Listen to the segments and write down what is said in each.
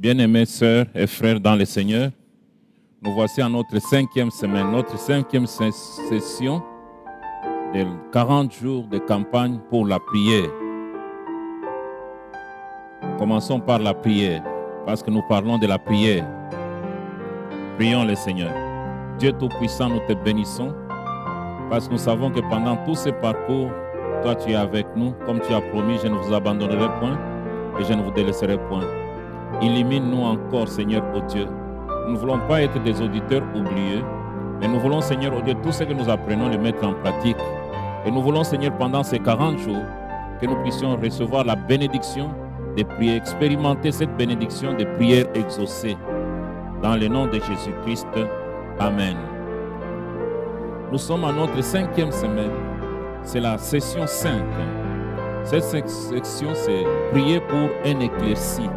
Bien-aimés sœurs et frères dans le Seigneur, nous voici à notre 5e semaine, notre 5e session de 40 jours de campagne pour la prière. Nous commençons par la prière, parce que nous parlons de la prière. Prions le Seigneur. Dieu Tout-Puissant, nous te bénissons, parce que nous savons que pendant tout ce parcours, toi tu es avec nous. Comme tu as promis, je ne vous abandonnerai point et je ne vous délaisserai point. Illumine-nous encore, Seigneur, ô Dieu. Nous ne voulons pas être des auditeurs oubliés, mais nous voulons, Seigneur, ô Dieu, tout ce que nous apprenons, le mettre en pratique. Et nous voulons, Seigneur, pendant ces 40 jours, que nous puissions recevoir la bénédiction des prières, expérimenter cette bénédiction des prières exaucées. Dans le nom de Jésus-Christ, Amen. Nous sommes à notre 5e semaine. C'est la session 5. Cette section, c'est prier pour un éclairci.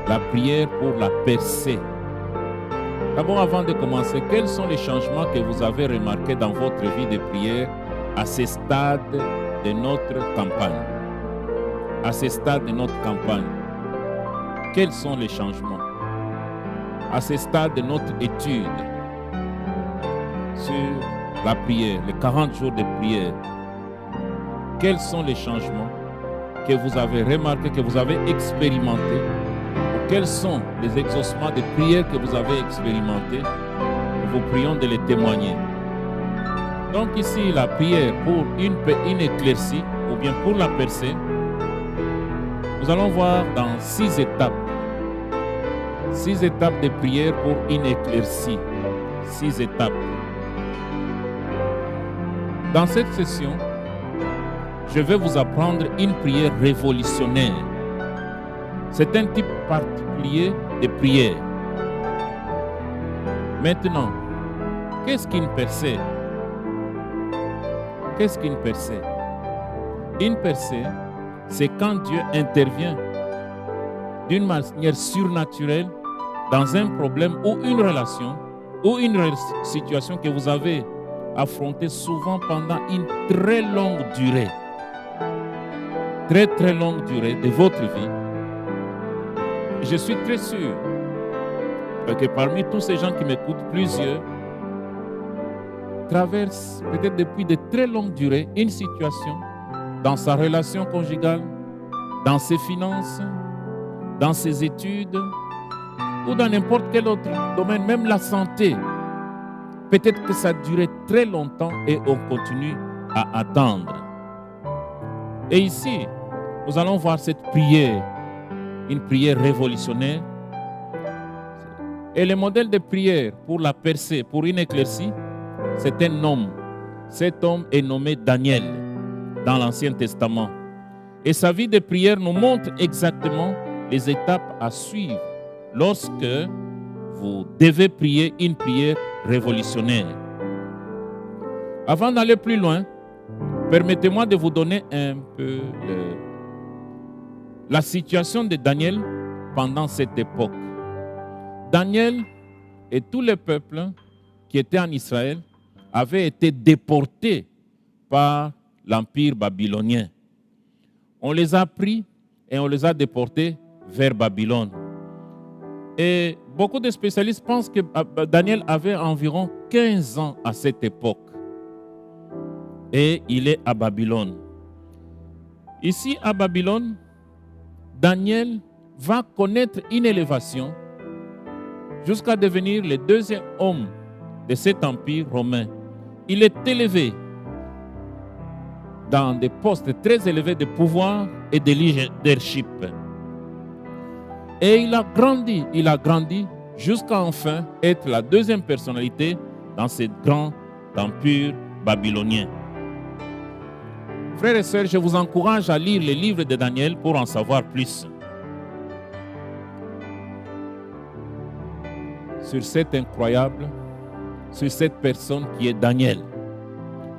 La prière pour la percée. D'abord, avant de commencer, quels sont les changements que vous avez remarqués dans votre vie de prière à ce stade de notre campagne? À ce stade de notre campagne, quels sont les changements? À ce stade de notre étude sur la prière, les 40 jours de prière, quels sont les changements que vous avez remarqués, que vous avez expérimentés? Quels sont les exaucements de prière que vous avez expérimentés? Nous vous prions de les témoigner. Donc ici, la prière pour une éclaircie ou bien pour la percée, nous allons voir dans 6 étapes. 6 étapes de prière pour une éclaircie. 6 étapes. Dans cette session, je vais vous apprendre une prière révolutionnaire. C'est un type particulier de prière. Maintenant, qu'est-ce qu'une percée? Qu'est-ce qu'une percée? Une percée, c'est quand Dieu intervient d'une manière surnaturelle dans un problème ou une relation ou une situation que vous avez affrontée souvent pendant une très longue durée. Très très longue durée de votre vie. Je suis très sûr que parmi tous ces gens qui m'écoutent, plusieurs traversent peut-être depuis de très longues durées une situation dans sa relation conjugale, dans ses finances, dans ses études ou dans n'importe quel autre domaine, même la santé. Peut-être que ça a duré très longtemps et on continue à attendre. Et ici, nous allons voir cette prière, une prière révolutionnaire. Et le modèle de prière pour la percée, pour une éclaircie, c'est un homme. Cet homme est nommé Daniel dans l'Ancien Testament. Et sa vie de prière nous montre exactement les étapes à suivre lorsque vous devez prier une prière révolutionnaire. Avant d'aller plus loin, permettez-moi de vous donner un peu la situation de Daniel pendant cette époque. Daniel et tout le peuple qui était en Israël avaient été déportés par l'Empire babylonien. On les a pris et on les a déportés vers Babylone. Et beaucoup de spécialistes pensent que Daniel avait environ 15 ans à cette époque. Et il est à Babylone. Ici, à Babylone, Daniel va connaître une élévation jusqu'à devenir le 2e homme de cet empire romain. Il est élevé dans des postes très élevés de pouvoir et de leadership. Et il a grandi jusqu'à enfin être la 2e personnalité dans ce grand empire babylonien. Frères et sœurs, je vous encourage à lire les livres de Daniel pour en savoir plus sur cette incroyable, sur cette personne qui est Daniel.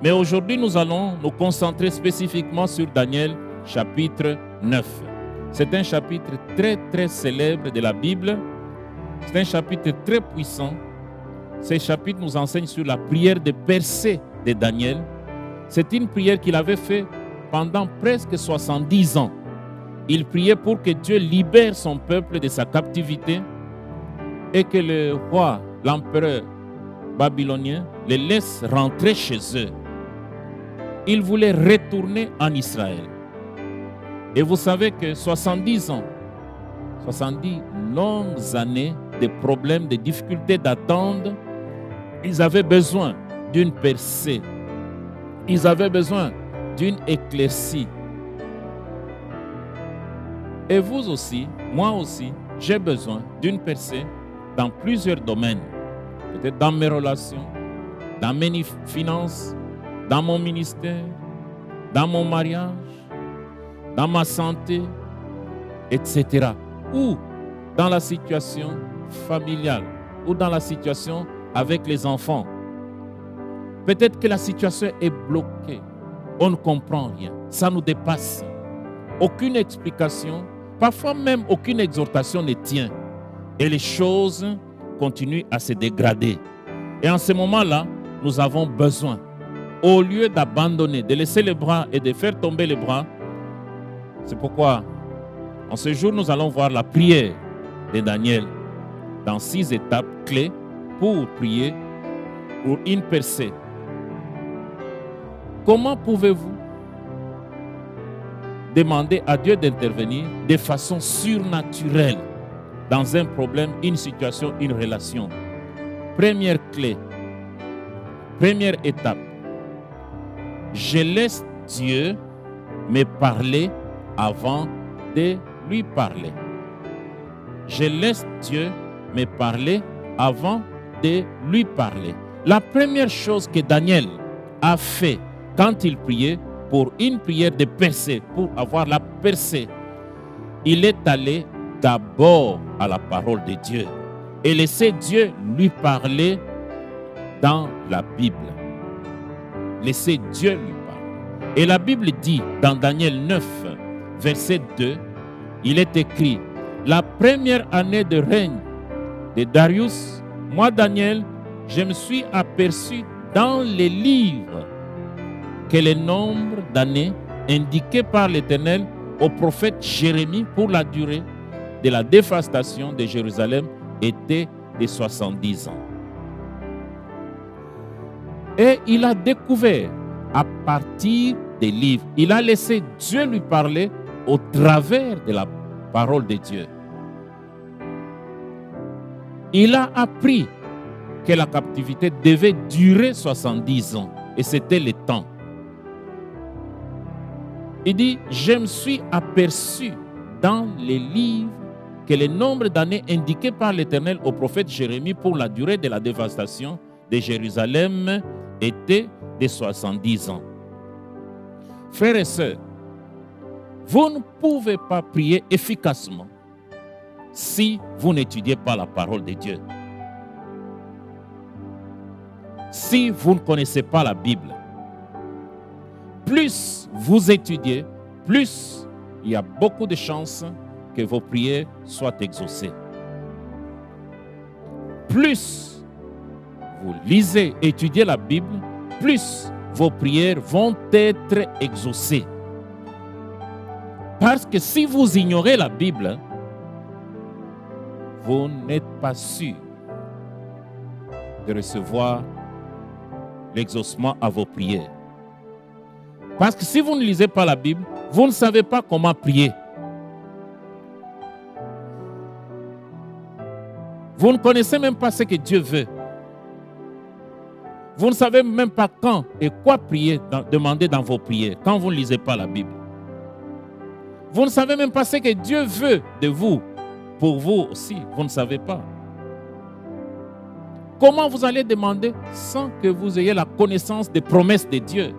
Mais aujourd'hui, nous allons nous concentrer spécifiquement sur Daniel, chapitre 9. C'est un chapitre très, très célèbre de la Bible. C'est un chapitre très puissant. Ce chapitre nous enseigne sur la prière de percée de Daniel. C'est une prière qu'il avait faite pendant presque 70 ans. Il priait pour que Dieu libère son peuple de sa captivité et que le roi, l'empereur babylonien, les laisse rentrer chez eux. Il voulait retourner en Israël. Et vous savez que 70 ans, 70 longues années de problèmes, de difficultés d'attendre, ils avaient besoin d'une percée. Ils avaient besoin d'une éclaircie. Et vous aussi, moi aussi, j'ai besoin d'une percée dans plusieurs domaines. Peut-être dans mes relations, dans mes finances, dans mon ministère, dans mon mariage, dans ma santé, etc. Ou dans la situation familiale, ou dans la situation avec les enfants. Peut-être que la situation est bloquée. On ne comprend rien. Ça nous dépasse. Aucune explication, parfois même aucune exhortation ne tient. Et les choses continuent à se dégrader. Et en ce moment-là, nous avons besoin, au lieu d'abandonner, de laisser les bras et de faire tomber les bras, c'est pourquoi, en ce jour, nous allons voir la prière de Daniel dans 6 étapes clés pour prier pour une percée. Comment pouvez-vous demander à Dieu d'intervenir de façon surnaturelle dans un problème, une situation, une relation? Première clé, première étape, je laisse Dieu me parler avant de lui parler. Je laisse Dieu me parler avant de lui parler. La première chose que Daniel a fait quand il priait pour une prière de percée, pour avoir la percée, il est allé d'abord à la parole de Dieu et laisser Dieu lui parler dans la Bible. Laissez Dieu lui parler. Et la Bible dit dans Daniel 9, verset 2, il est écrit: la première année de règne de Darius, moi Daniel, je me suis aperçu dans les livres que le nombre d'années indiquées par l'Éternel au prophète Jérémie pour la durée de la dévastation de Jérusalem était de 70 ans. Et il a découvert à partir des livres, il a laissé Dieu lui parler au travers de la parole de Dieu. Il a appris que la captivité devait durer 70 ans et c'était le temps. Il dit, je me suis aperçu dans les livres que le nombre d'années indiquées par l'Éternel au prophète Jérémie pour la durée de la dévastation de Jérusalem était de 70 ans. Frères et sœurs, vous ne pouvez pas prier efficacement si vous n'étudiez pas la parole de Dieu. Si vous ne connaissez pas la Bible, plus vous étudiez, plus il y a beaucoup de chances que vos prières soient exaucées. Plus vous lisez, étudiez la Bible, plus vos prières vont être exaucées. Parce que si vous ignorez la Bible, vous n'êtes pas sûr de recevoir l'exaucement à vos prières. Parce que si vous ne lisez pas la Bible, vous ne savez pas comment prier. Vous ne connaissez même pas ce que Dieu veut. Vous ne savez même pas quand et quoi prier, demander dans vos prières, quand vous ne lisez pas la Bible. Vous ne savez même pas ce que Dieu veut de vous. Pour vous aussi, vous ne savez pas. Comment vous allez demander sans que vous ayez la connaissance des promesses de Dieu?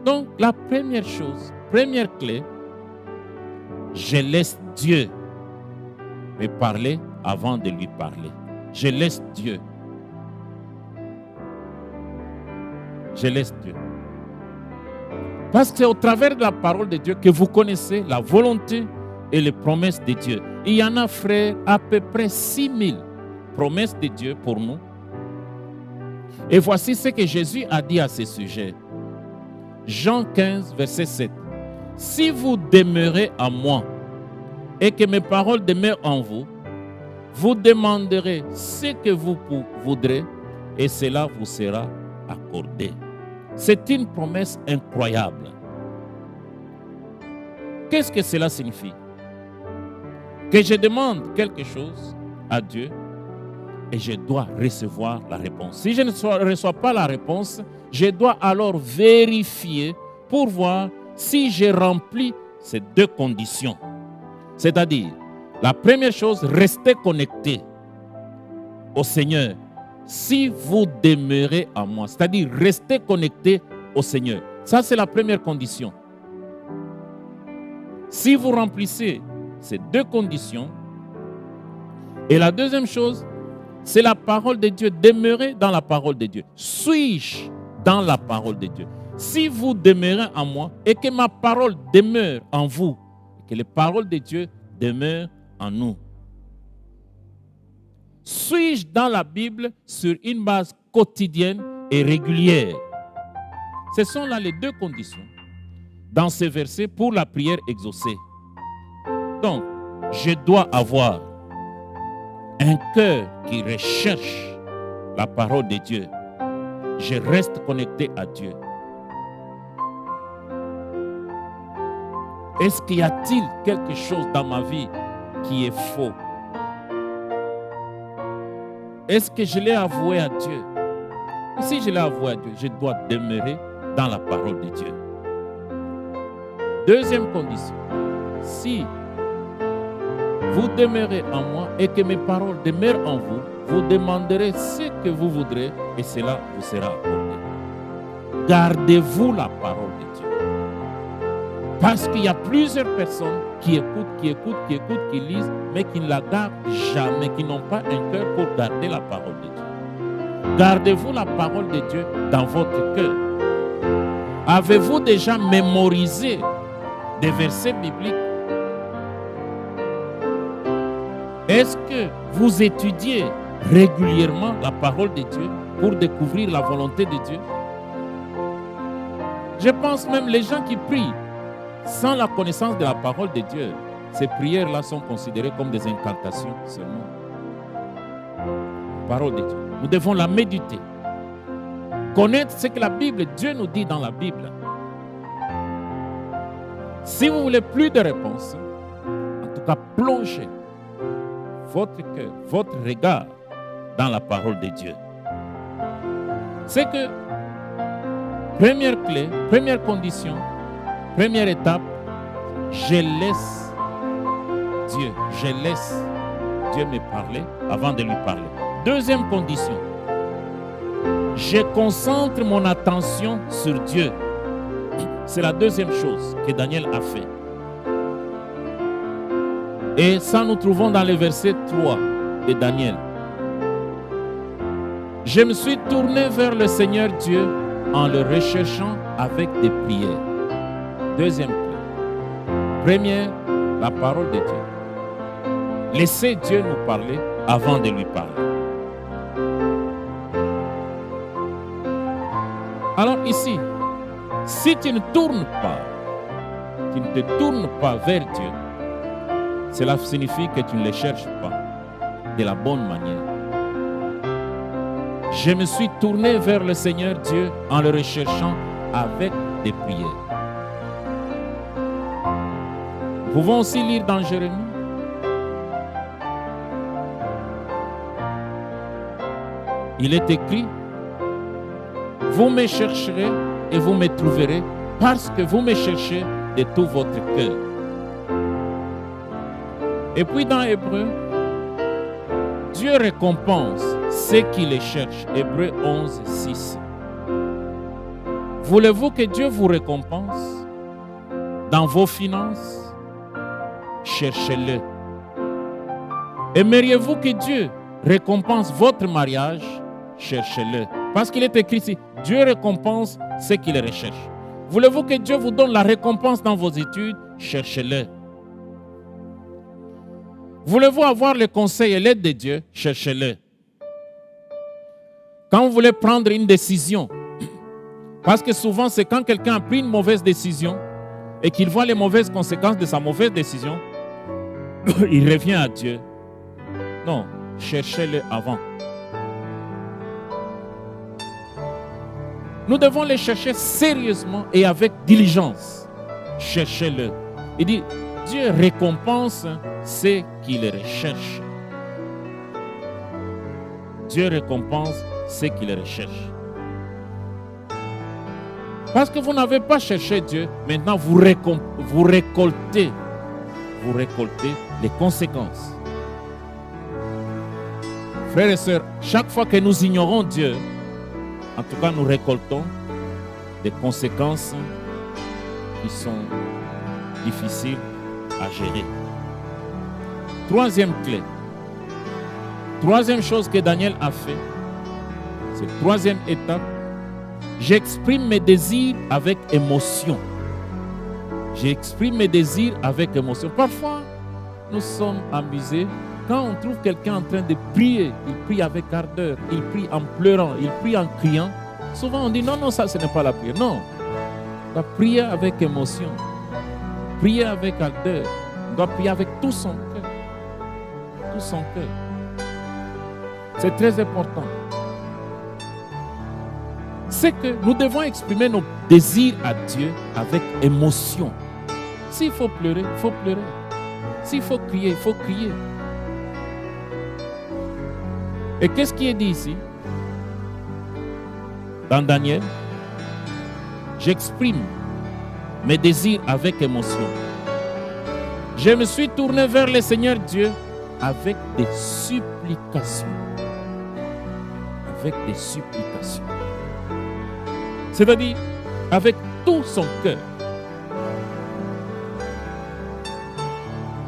Donc, la première chose, première clé, je laisse Dieu me parler avant de lui parler. Je laisse Dieu. Je laisse Dieu. Parce que c'est au travers de la parole de Dieu que vous connaissez la volonté et les promesses de Dieu. Il y en a, frères, à peu près 6000 promesses de Dieu pour nous. Et voici ce que Jésus a dit à ce sujet. Jean 15, verset 7. si vous demeurez en moi et que mes paroles demeurent en vous, vous demanderez ce que vous voudrez et cela vous sera accordé. C'est une promesse incroyable. Qu'est-ce que cela signifie? Que je demande quelque chose à Dieu et je dois recevoir la réponse. Si je ne reçois pas la réponse, je dois alors vérifier pour voir si j'ai rempli ces deux conditions. C'est-à-dire, la première chose, restez connecté au Seigneur si vous demeurez en moi. C'est-à-dire, restez connecté au Seigneur. Ça, c'est la première condition. Si vous remplissez ces deux conditions, et la deuxième chose, c'est la parole de Dieu. Demeurez dans la parole de Dieu. Suis-je dans la parole de Dieu? Si vous demeurez en moi et que ma parole demeure en vous, que les paroles de Dieu demeurent en nous. Suis-je dans la Bible sur une base quotidienne et régulière? Ce sont là les deux conditions dans ces versets pour la prière exaucée. Donc, je dois avoir un cœur qui recherche la parole de Dieu. Je reste connecté à Dieu. Est-ce qu'il y a-t-il quelque chose dans ma vie qui est faux? Est-ce que je l'ai avoué à Dieu? Et si je l'ai avoué à Dieu, je dois demeurer dans la parole de Dieu. Deuxième condition, si vous demeurez en moi et que mes paroles demeurent en vous, vous demanderez ce que vous voudrez et cela vous sera accordé. Gardez-vous la parole de Dieu. Parce qu'il y a plusieurs personnes qui écoutent, qui lisent, mais qui ne la gardent jamais, qui n'ont pas un cœur pour garder la parole de Dieu. Gardez-vous la parole de Dieu dans votre cœur. Avez-vous déjà mémorisé des versets bibliques? Est-ce que vous étudiez régulièrement la parole de Dieu pour découvrir la volonté de Dieu? Je pense même les gens qui prient sans la connaissance de la parole de Dieu, ces prières-là sont considérées comme des incantations seulement. Parole de Dieu. Nous devons la méditer. Connaître ce que la Bible, Dieu nous dit dans la Bible. Si vous voulez plus de réponses, en tout cas, plongez votre cœur, votre regard dans la parole de Dieu. C'est que, première clé, première condition, première étape, je laisse Dieu me parler avant de lui parler. Deuxième condition, je concentre mon attention sur Dieu. C'est la deuxième chose que Daniel a fait. Et ça, nous trouvons dans le verset 3 de Daniel. Je me suis tourné vers le Seigneur Dieu en le recherchant avec des prières. Deuxième clé. Première, la parole de Dieu. Laissez Dieu nous parler avant de lui parler. Alors ici, si tu ne tournes pas, tu ne te tournes pas vers Dieu, cela signifie que tu ne le cherches pas de la bonne manière. Je me suis tourné vers le Seigneur Dieu en le recherchant avec des prières. Nous pouvons aussi lire dans Jérémie. Il est écrit, vous me chercherez et vous me trouverez parce que vous me cherchez de tout votre cœur. Et puis dans Hébreu, Dieu récompense ceux qui les cherchent. Hébreu 11, 6. Voulez-vous que Dieu vous récompense dans vos finances? Cherchez-le. Aimeriez-vous que Dieu récompense votre mariage? Cherchez-le. Parce qu'il est écrit ici, Dieu récompense ceux qui le recherchent. Voulez-vous que Dieu vous donne la récompense dans vos études? Cherchez-le. Voulez-vous avoir le conseil et l'aide de Dieu? Cherchez-le. Quand vous voulez prendre une décision, parce que souvent c'est quand quelqu'un a pris une mauvaise décision et qu'il voit les mauvaises conséquences de sa mauvaise décision, il revient à Dieu. Non, cherchez-le avant. Nous devons les chercher sérieusement et avec diligence. Cherchez-le. Il dit, Dieu récompense ceux qui le recherchent. Dieu récompense ceux qui le recherchent. Parce que vous n'avez pas cherché Dieu, maintenant vous récoltez les conséquences. Frères et sœurs, chaque fois que nous ignorons Dieu, en tout cas nous récoltons des conséquences qui sont difficiles à gérer. Troisième clé. Troisième chose que Daniel a fait, c'est troisième étape. J'exprime mes désirs avec émotion. J'exprime mes désirs avec émotion. Parfois, nous sommes amusés. Quand on trouve quelqu'un en train de prier, il prie avec ardeur, il prie en pleurant, il prie en criant. Souvent, on dit non, ça, ce n'est pas la prière. Non, on doit prier avec émotion. Prier avec ardeur. On doit prier avec tout son cœur. Tout son cœur. C'est très important. C'est que nous devons exprimer nos désirs à Dieu avec émotion. S'il faut pleurer, il faut pleurer. S'il faut crier, il faut crier. Et qu'est-ce qui est dit ici? Dans Daniel, j'exprime mes désirs avec émotion. Je me suis tourné vers le Seigneur Dieu avec des supplications. Avec des supplications. C'est-à-dire avec tout son cœur.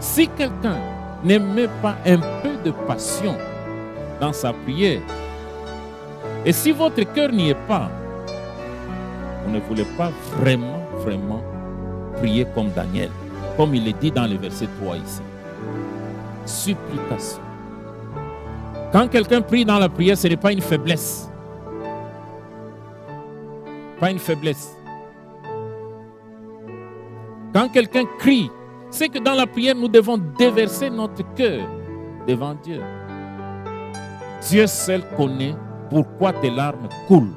Si quelqu'un ne met pas un peu de passion dans sa prière, et si votre cœur n'y est pas, vous ne voulez pas vraiment prier comme Daniel, comme il est dit dans le verset 3 ici. Supplication. Quand quelqu'un prie dans la prière, ce n'est pas une faiblesse. Pas une faiblesse. Quand quelqu'un crie, c'est que dans la prière, nous devons déverser notre cœur devant Dieu. Dieu seul connaît pourquoi tes larmes coulent.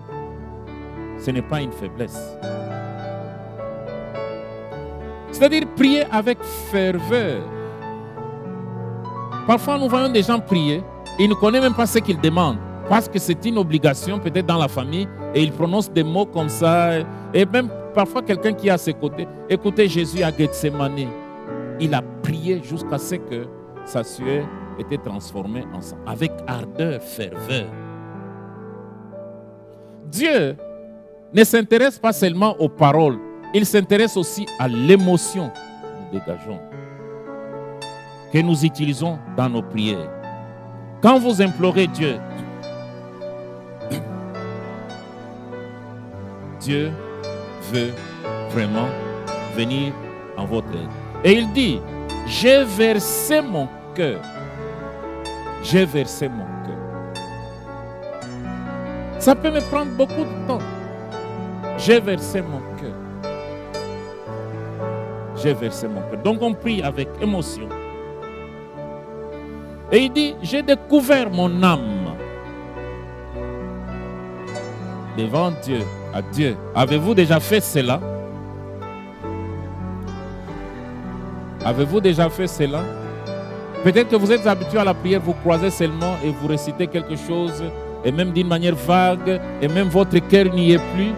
Ce n'est pas une faiblesse. C'est-à-dire prier avec ferveur. Parfois, nous voyons des gens prier et ils ne connaissent même pas ce qu'ils demandent. Parce que c'est une obligation, peut-être dans la famille, et ils prononcent des mots comme ça. Et même parfois, quelqu'un qui est à ses côtés. Écoutez, Jésus à Gethsemane, il a prié jusqu'à ce que sa sueur était transformée en sang, avec ardeur, ferveur. Dieu ne s'intéresse pas seulement aux paroles, il s'intéresse aussi à l'émotion que nous dégageons, que nous utilisons dans nos prières. Quand vous implorez Dieu, Dieu veut vraiment venir en votre aide. Et il dit, j'ai versé mon cœur. J'ai versé mon cœur. Ça peut me prendre beaucoup de temps. J'ai versé mon cœur. J'ai versé mon cœur. Donc on prie avec émotion. Et il dit, j'ai découvert mon âme devant Dieu, à Dieu. Avez-vous déjà fait cela? Avez-vous déjà fait cela? Peut-être que vous êtes habitué à la prière, vous croisez seulement et vous récitez quelque chose, et même d'une manière vague, et même votre cœur n'y est plus.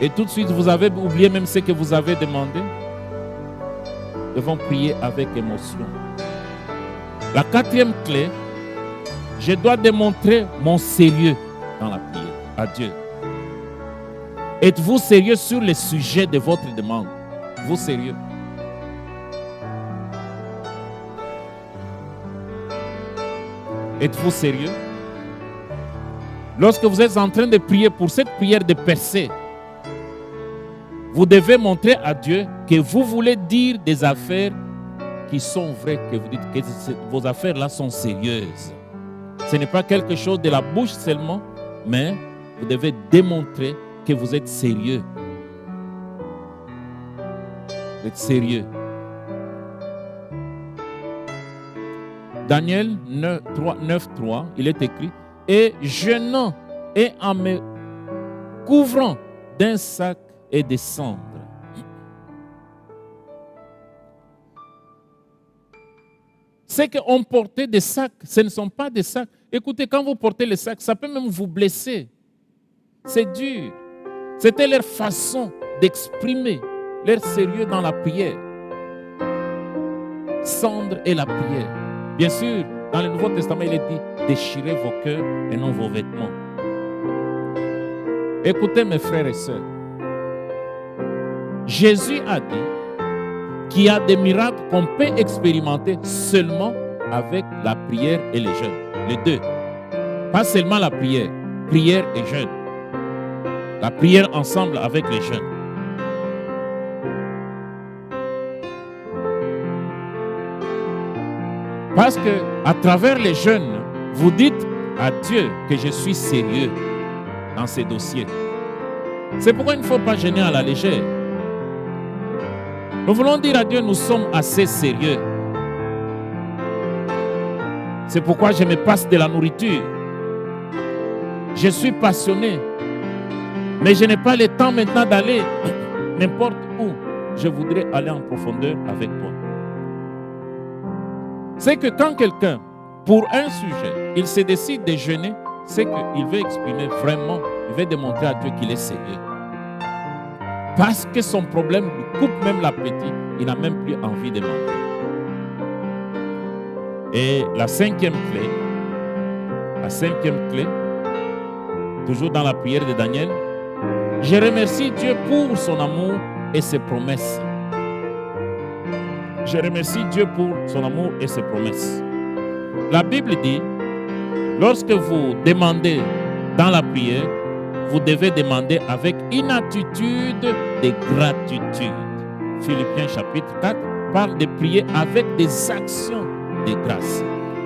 Et tout de suite, vous avez oublié même ce que vous avez demandé. Nous devons prier avec émotion. La quatrième clé, je dois démontrer mon sérieux dans la prière à Dieu. Êtes-vous sérieux sur le sujet de votre demande? Vous sérieux? Êtes-vous sérieux? Lorsque vous êtes en train de prier pour cette prière de percée, vous devez montrer à Dieu que vous voulez dire des affaires qui sont vraies, que vous dites que vos affaires là sont sérieuses. Ce n'est pas quelque chose de la bouche seulement, mais vous devez démontrer que vous êtes sérieux. D'être sérieux. Daniel 9:3, il est écrit, et jeûnant et en me couvrant d'un sac et de cendres. C'est qu'on portait des sacs, ce ne sont pas des sacs. Écoutez, quand vous portez les sacs, ça peut même vous blesser. C'est dur. C'était leur façon d'exprimer leur sérieux dans la prière. Cendre et la prière. Bien sûr, dans le Nouveau Testament, il est dit, déchirez vos cœurs et non vos vêtements. Écoutez mes frères et sœurs. Jésus a dit qu'il y a des miracles qu'on peut expérimenter seulement avec la prière et le jeûne. Les deux. Pas seulement la prière et jeûne. La prière ensemble avec les jeûnes. Parce que à travers les jeûnes, vous dites à Dieu que je suis sérieux dans ces dossiers. C'est pourquoi il ne faut pas jeûner à la légère. Nous voulons dire à Dieu, nous sommes assez sérieux. C'est pourquoi je me passe de la nourriture. Je suis passionné. Mais je n'ai pas le temps maintenant d'aller n'importe où. Je voudrais aller en profondeur avec toi. C'est que quand quelqu'un, pour un sujet, il se décide de jeûner, c'est qu'il veut exprimer vraiment, il veut démontrer à Dieu qu'il est sérieux. Parce que son problème lui coupe même l'appétit, il n'a même plus envie de manger. Et la cinquième clé, toujours dans la prière de Daniel, je remercie Dieu pour son amour et ses promesses. Je remercie Dieu pour son amour et ses promesses. La Bible dit, lorsque vous demandez dans la prière, vous devez demander avec une attitude de gratitude. Philippiens chapitre 4 parle de prier avec des actions de grâce.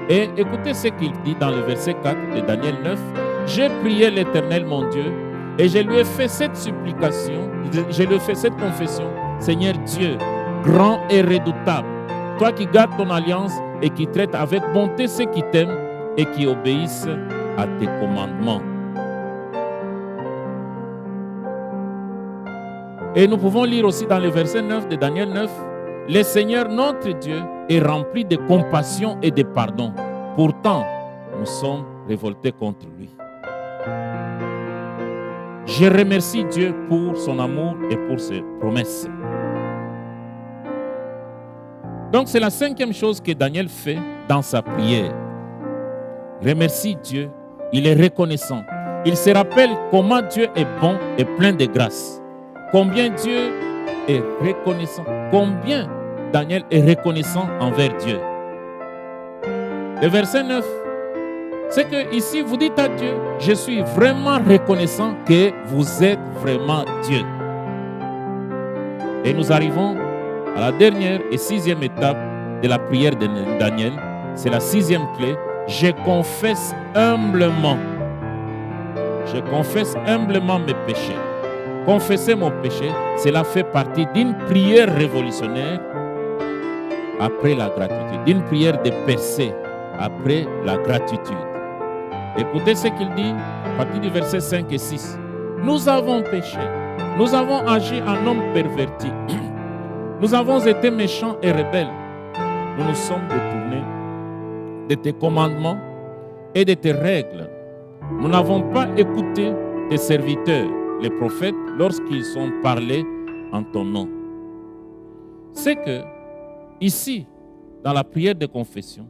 Et écoutez ce qu'il dit dans le verset 4 de Daniel 9. J'ai prié l'Éternel mon Dieu et je lui ai fait cette supplication, je lui ai fait cette confession. Seigneur Dieu, grand et redoutable, toi qui gardes ton alliance et qui traites avec bonté ceux qui t'aiment et qui obéissent à tes commandements. Et nous pouvons lire aussi dans le verset 9 de Daniel 9, le Seigneur notre Dieu est rempli de compassion et de pardon. Pourtant, nous sommes révoltés contre lui. Je remercie Dieu pour son amour et pour ses promesses. Donc c'est la cinquième chose que Daniel fait dans sa prière. Remercie Dieu, il est reconnaissant. Il se rappelle comment Dieu est bon et plein de grâce. Combien Dieu est reconnaissant. Combien Daniel est reconnaissant envers Dieu. Le verset 9, c'est que ici vous dites à Dieu, je suis vraiment reconnaissant que vous êtes vraiment Dieu. Et nous arrivons à la dernière et sixième étape de la prière de Daniel. C'est la sixième clé. Je confesse humblement. Je confesse humblement mes péchés. Confesser mon péché, cela fait partie d'une prière révolutionnaire après la gratitude, d'une prière de percée après la gratitude. Écoutez ce qu'il dit à partir du verset 5 et 6. Nous avons péché, nous avons agi en hommes pervertis, nous avons été méchants et rebelles, nous nous sommes détournés de tes commandements et de tes règles. Nous n'avons pas écouté tes serviteurs, les prophètes, lorsqu'ils ont parlé en ton nom. C'est que, ici, dans la prière de confession,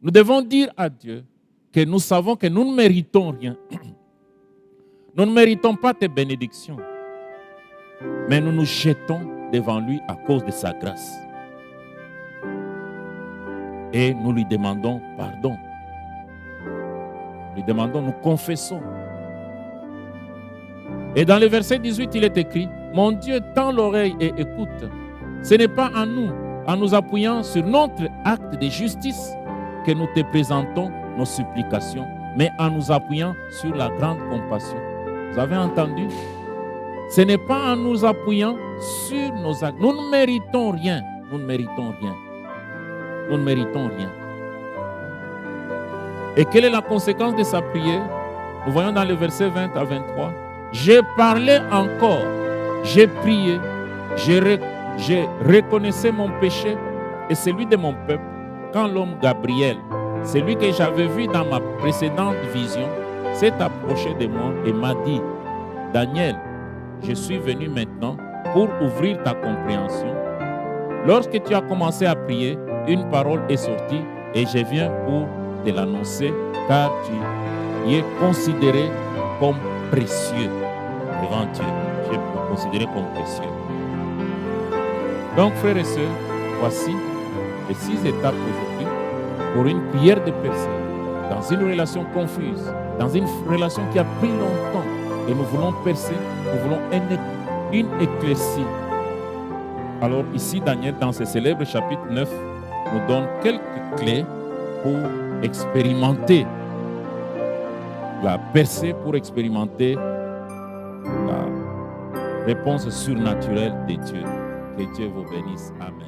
nous devons dire à Dieu que nous savons que nous ne méritons rien. Nous ne méritons pas tes bénédictions, mais nous nous jetons devant lui à cause de sa grâce. Et nous lui demandons pardon. Nous lui demandons, nous confessons. Et dans le verset 18, il est écrit, mon Dieu, tend l'oreille et écoute. Ce n'est pas à nous, en nous appuyant sur notre acte de justice, que nous te présentons nos supplications, mais en nous appuyant sur la grande compassion. Vous avez entendu? Ce n'est pas en nous appuyant sur nos actes. Nous ne méritons rien. Nous ne méritons rien. Nous ne méritons rien. Et quelle est la conséquence de sa prière? Nous voyons dans le verset 20 à 23. J'ai parlé encore, j'ai prié, j'ai reconnaissé mon péché et celui de mon peuple quand l'homme Gabriel, celui que j'avais vu dans ma précédente vision, s'est approché de moi et m'a dit, Daniel, je suis venu maintenant pour ouvrir ta compréhension. Lorsque tu as commencé à prier, une parole est sortie et je viens pour te l'annoncer car tu es considéré comme précieux devant Dieu. Je peux considérer comme précieux. Donc, frères et sœurs, voici les 6 étapes aujourd'hui pour une prière de percée dans une relation confuse, dans une relation qui a pris longtemps et nous voulons percer, nous voulons une éclaircie. Alors ici, Daniel, dans ce célèbre chapitre 9, nous donne quelques clés pour expérimenter la percée, pour expérimenter la réponse surnaturelle de Dieu. Que Dieu vous bénisse. Amen.